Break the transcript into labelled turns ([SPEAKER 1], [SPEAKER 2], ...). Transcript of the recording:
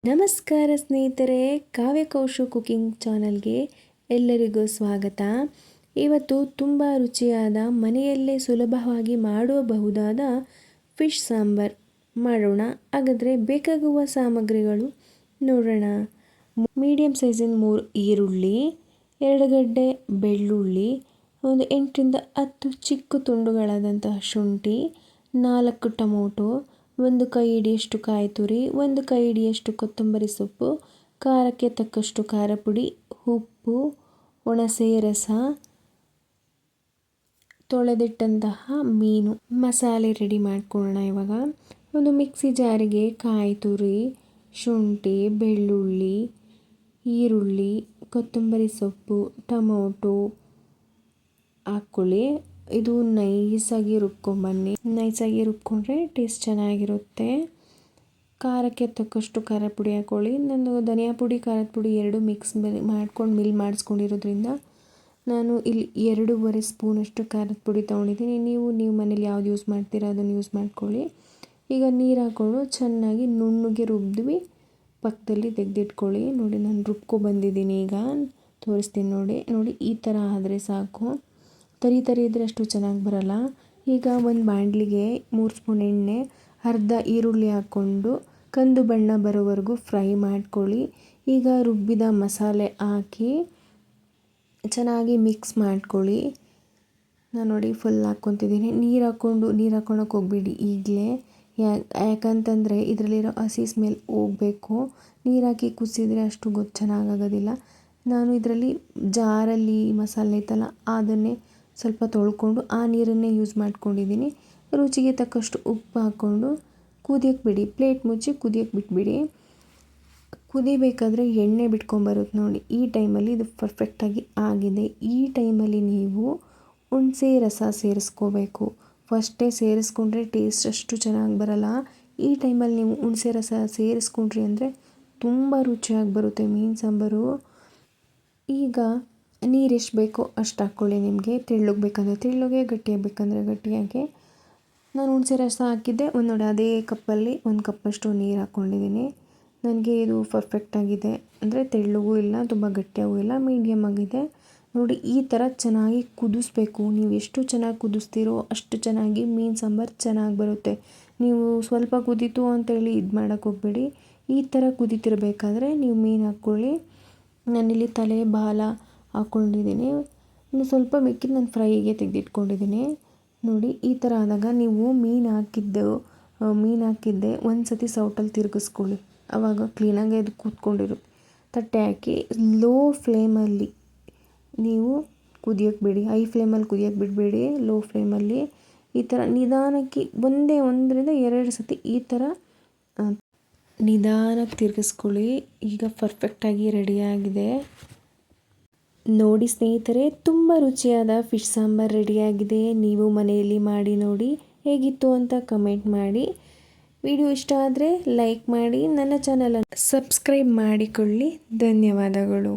[SPEAKER 1] ನಮಸ್ಕಾರ ಸ್ನೇಹಿತರೆ, ಕಾವ್ಯ ಕೌಶು ಕುಕಿಂಗ್ ಚಾನಲ್ಗೆ ಎಲ್ಲರಿಗೂ ಸ್ವಾಗತ. ಇವತ್ತು ತುಂಬ ರುಚಿಯಾದ ಮನೆಯಲ್ಲೇ ಸುಲಭವಾಗಿ ಮಾಡಬಹುದಾದ ಫಿಶ್ ಸಾಂಬಾರ್ ಮಾಡೋಣ. ಹಾಗಾದರೆ ಬೇಕಾಗುವ ಸಾಮಗ್ರಿಗಳು ನೋಡೋಣ. ಮೀಡಿಯಮ್ ಸೈಜಿನ 3 ಈರುಳ್ಳಿ, 2 ಗಡ್ಡೆ ಬೆಳ್ಳುಳ್ಳಿ, ಒಂದು 8ರಿಂದ 10 ಚಿಕ್ಕ ತುಂಡುಗಳಾದಂತಹ ಶುಂಠಿ, 4 ಟೊಮೊಟೊ, 1 ಕೈ ಹಿಡಿಯಷ್ಟು ಕಾಯಿ ತುರಿ, 1 ಕೈ ಹಿಡಿಯಷ್ಟು ಕೊತ್ತಂಬರಿ ಸೊಪ್ಪು, ಖಾರಕ್ಕೆ ತಕ್ಕಷ್ಟು ಖಾರ ಪುಡಿ, ಉಪ್ಪು, ಹುಣಸೆ ರಸ, ತೊಳೆದಿಟ್ಟಂತಹ ಮೀನು. ಮಸಾಲೆ ರೆಡಿ ಮಾಡ್ಕೊಳ್ಳೋಣ. ಇವಾಗ ಒಂದು ಮಿಕ್ಸಿ ಜಾರಿಗೆ ಕಾಯಿ ತುರಿ, ಶುಂಠಿ, ಬೆಳ್ಳುಳ್ಳಿ, ಈರುಳ್ಳಿ, ಕೊತ್ತಂಬರಿ ಸೊಪ್ಪು, ಟೊಮೊಟೊ ಹಾಕ್ಕೊಳ್ಳಿ. ಇದು ನೈಸಾಗಿ ರುಬ್ಕೊಂಬನ್ನಿ. ನೈಸಾಗಿ ರುಬ್ಕೊಂಡ್ರೆ ಟೇಸ್ಟ್ ಚೆನ್ನಾಗಿರುತ್ತೆ. ಖಾರಕ್ಕೆ ತಕ್ಕಷ್ಟು ಖಾರ ಪುಡಿ ಹಾಕ್ಕೊಳ್ಳಿ. ನಾನು ಧನಿಯಾ ಪುಡಿ ಖಾರದ ಪುಡಿ 2 ಮಿಕ್ಸ್ ಮಾಡ್ಕೊಂಡು ಮಿಲ್ ಮಾಡಿಸ್ಕೊಂಡಿರೋದ್ರಿಂದ ನಾನು ಇಲ್ಲಿ 2.5 ಸ್ಪೂನಷ್ಟು ಖಾರದ ಪುಡಿ ತೊಗೊಂಡಿದ್ದೀನಿ. ನೀವು ಮನೇಲಿ ಯಾವ್ದು ಯೂಸ್ ಮಾಡ್ತೀರಾ ಅದನ್ನು ಯೂಸ್ ಮಾಡ್ಕೊಳ್ಳಿ. ಈಗ ನೀರು ಹಾಕ್ಕೊಂಡು ಚೆನ್ನಾಗಿ ನುಣ್ಣಗೆ ರುಬ್ಬಿದ್ವಿ ಪಕ್ಕದಲ್ಲಿ ತೆಗೆದಿಟ್ಕೊಳ್ಳಿ. ನೋಡಿ, ನಾನು ರುಬ್ಕೊಬಂದಿದ್ದೀನಿ. ಈಗ ತೋರಿಸ್ತೀನಿ ನೋಡಿ ಈ ಥರ ಆದರೆ ಸಾಕು. ತರಿ ಇದ್ದರೆ ಅಷ್ಟು ಚೆನ್ನಾಗಿ ಬರಲ್ಲ. ಈಗ ಒಂದು ಬಾಣಲಿಗೆ 3 ಸ್ಪೂನ್ ಎಣ್ಣೆ, ಅರ್ಧ ಈರುಳ್ಳಿ ಹಾಕ್ಕೊಂಡು ಕಂದು ಬಣ್ಣ ಬರೋವರೆಗೂ ಫ್ರೈ ಮಾಡ್ಕೊಳ್ಳಿ. ಈಗ ರುಬ್ಬಿದ ಮಸಾಲೆ ಹಾಕಿ ಚೆನ್ನಾಗಿ ಮಿಕ್ಸ್ ಮಾಡ್ಕೊಳ್ಳಿ. ನಾನು ನೋಡಿ ಫುಲ್ ಹಾಕ್ಕೊತಿದ್ದೀನಿ. ನೀರು ಹಾಕ್ಕೊಳಕ್ಕೆ ಹೋಗ್ಬೇಡಿ ಈಗಲೇ, ಯಾಕಂತಂದರೆ ಇದರಲ್ಲಿರೋ ಹಸಿ ಸ್ಮೆಲ್ ಹೋಗಬೇಕು. ನೀರು ಹಾಕಿ ಕುದಿಸಿದ್ರೆ ಅಷ್ಟು ಚೆನ್ನಾಗಾಗೋದಿಲ್ಲ. ನಾನು ಇದರಲ್ಲಿ ಜಾರಲ್ಲಿ ಮಸಾಲೆ ಐತಲ್ಲ ಅದನ್ನೇ ಸ್ವಲ್ಪ ತೊಳ್ಕೊಂಡು ಆ ನೀರನ್ನೇ ಯೂಸ್ ಮಾಡ್ಕೊಂಡಿದ್ದೀನಿ. ರುಚಿಗೆ ತಕ್ಕಷ್ಟು ಉಪ್ಪು ಹಾಕ್ಕೊಂಡು ಕುದಿಯೋಕ್ಕೆ ಬಿಡಿ. ಪ್ಲೇಟ್ ಮುಚ್ಚಿ ಕುದಿಯೋಕ್ಕೆ ಬಿಟ್ಬಿಡಿ. ಕುದಿಬೇಕಾದ್ರೆ ಎಣ್ಣೆ ಬಿಟ್ಕೊಂಬರುತ್ತೆ ನೋಡಿ. ಈ ಟೈಮಲ್ಲಿ ಇದು ಪರ್ಫೆಕ್ಟಾಗಿ ಆಗಿದೆ. ಈ ಟೈಮಲ್ಲಿ ನೀವು ಹುಣಸೆ ರಸ ಸೇರಿಸ್ಕೋಬೇಕು. ಫಸ್ಟೇ ಸೇರಿಸ್ಕೊಂಡ್ರೆ ಟೇಸ್ಟ್ ಅಷ್ಟು ಚೆನ್ನಾಗಿ ಬರಲ್ಲ. ಈ ಟೈಮಲ್ಲಿ ನೀವು ಹುಣಸೆ ರಸ ಸೇರಿಸ್ಕೊಂಡ್ರಿ ಅಂದರೆ ತುಂಬ ರುಚಿಯಾಗಿ ಬರುತ್ತೆ ಮೀನು ಸಾಂಬಾರು. ಈಗ ನೀರು ಎಷ್ಟು ಬೇಕೋ ಅಷ್ಟು ಹಾಕ್ಕೊಳ್ಳಿ. ನಿಮಗೆ ತೆಳ್ಳಗೆ ಬೇಕಂದರೆ ತೆಳ್ಳಗೆ, ಗಟ್ಟಿಯಾಗಿ ಬೇಕಂದರೆ ಗಟ್ಟಿಯಾಗಿ. ನಾನು ಹುಣಸೆ ರಸ ಹಾಕಿದ್ದೆ ನೋಡಿ ಅದೇ ಕಪ್ಪಲ್ಲಿ 1 ಕಪ್ಪಷ್ಟು ನೀರು ಹಾಕ್ಕೊಂಡಿದ್ದೀನಿ. ನನಗೆ ಇದು ಪರ್ಫೆಕ್ಟಾಗಿದೆ. ಅಂದರೆ ತೆಳ್ಳಗೂ ಇಲ್ಲ, ತುಂಬ ಗಟ್ಟಿಯಾಗೂ ಇಲ್ಲ, ಮೀಡಿಯಮ್ ಆಗಿದೆ. ನೋಡಿ ಈ ಥರ ಚೆನ್ನಾಗಿ ಕುದಿಸ್ಬೇಕು. ನೀವು ಎಷ್ಟು ಚೆನ್ನಾಗಿ ಕುದಿಸ್ತೀರೋ ಅಷ್ಟು ಚೆನ್ನಾಗಿ ಮೀನು ಸಾಂಬಾರು ಚೆನ್ನಾಗಿ ಬರುತ್ತೆ. ನೀವು ಸ್ವಲ್ಪ ಕುದೀತು ಅಂತೇಳಿ ಇದು ಮಾಡೋಕ್ಕೆ ಹೋಗಬೇಡಿ. ಈ ಥರ ಕುದೀತಿರ್ಬೇಕಾದ್ರೆ ನೀವು ಮೀನು ಹಾಕ್ಕೊಳ್ಳಿ. ನಾನಿಲ್ಲಿ ತಲೆ ಬಾಲ ಹಾಕ್ಕೊಂಡಿದ್ದೀನಿ. ಇನ್ನು ಸ್ವಲ್ಪ ಮಿಕ್ಕಿದ್ದು ನಾನು ಫ್ರೈಗೆ ತೆಗೆದಿಟ್ಕೊಂಡಿದ್ದೀನಿ. ನೋಡಿ ಈ ಥರ ಆದಾಗ ನೀವು ಮೀನು ಹಾಕಿದ್ದೆ ಒಂದು ಸತಿ ಸೌಟಲ್ಲಿ ತಿರುಗಿಸ್ಕೊಳ್ಳಿ. ಆವಾಗ ಕ್ಲೀನಾಗಿ ಅದು ಕೂತ್ಕೊಂಡಿರುತ್ತೆ. ತಟ್ಟೆ ಹಾಕಿ ಲೋ ಫ್ಲೇಮಲ್ಲಿ ನೀವು ಕುದಿಯೋಕ್ಕೆ ಬಿಡಿ. ಹೈ ಫ್ಲೇಮಲ್ಲಿ ಕುದಿಯೋಕ್ಕೆ ಬಿಡಬೇಡಿ. ಲೋ ಫ್ಲೇಮಲ್ಲಿ ಈ ಥರ ನಿಧಾನಕ್ಕೆ 1ರಿಂದ 2 ಸತಿ ಈ ಥರ ನಿಧಾನಕ್ಕೆ ತಿರುಗಿಸ್ಕೊಳ್ಳಿ. ಈಗ ಪರ್ಫೆಕ್ಟಾಗಿ ರೆಡಿಯಾಗಿದೆ ನೋಡಿ ಸ್ನೇಹಿತರೆ. ತುಂಬ ರುಚಿಯಾದ ಫಿಶ್ ಸಾಂಬಾರ್ ರೆಡಿಯಾಗಿದೆ. ನೀವು ಮನೆಯಲ್ಲಿ ಮಾಡಿ ನೋಡಿ ಹೇಗಿತ್ತು ಅಂತ ಕಮೆಂಟ್ ಮಾಡಿ. ವಿಡಿಯೋ ಇಷ್ಟ ಆದರೆ ಲೈಕ್ ಮಾಡಿ, ನನ್ನ ಚಾನಲನ್ನು ಸಬ್ಸ್ಕ್ರೈಬ್ ಮಾಡಿಕೊಳ್ಳಿ. ಧನ್ಯವಾದಗಳು.